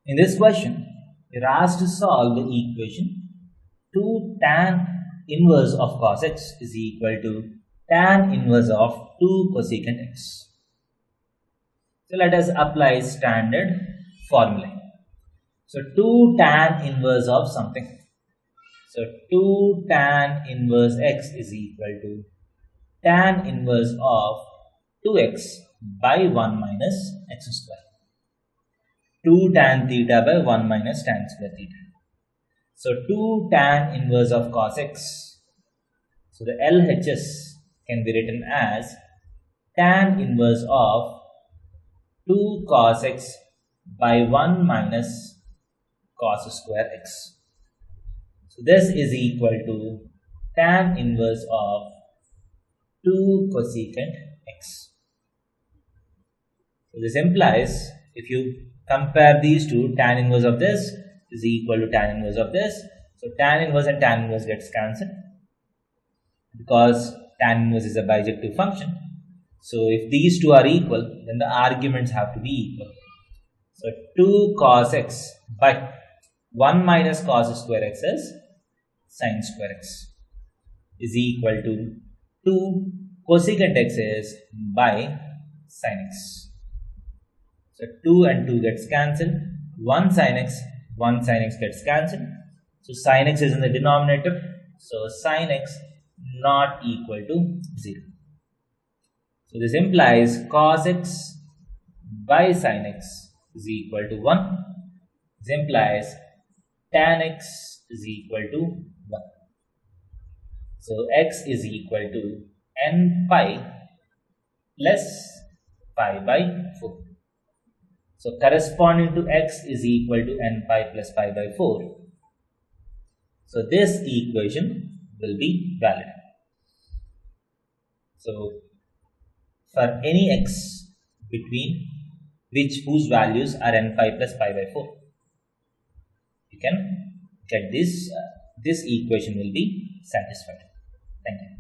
In this question, you're asked to solve the equation 2 tan inverse of cos x is equal to tan inverse of 2 cosecant x. So let us apply standard formula. So 2 tan inverse of something. So 2 tan inverse x is equal to tan inverse of 2x by 1 minus x square. 2 tan theta by 1 minus tan square theta. So 2 tan inverse of cos x. So the LHS can be written as tan inverse of 2 cos x by 1 minus cos square x. So this is equal to tan inverse of 2 cosecant x. So this implies, if you compare these two, tan inverse of this is equal to tan inverse of this. So tan inverse and tan inverse gets cancelled because tan inverse is a bijective function. So if these two are equal, then the arguments have to be equal. So 2 cos x by 1 minus cos square x is sin square x is equal to 2 cosecant x is by sin x. So 2 and 2 gets cancelled, 1 sin x gets cancelled. So sin x is in the denominator, so sin x not equal to 0. So this implies cos x by sin x is equal to 1. This implies tan x is equal to 1. So x is equal to n pi plus pi by 4. So corresponding to x is equal to n pi plus pi by 4. So this equation will be valid. So for any x between whose values are n pi plus pi by 4, you can get this equation will be satisfied. Thank you.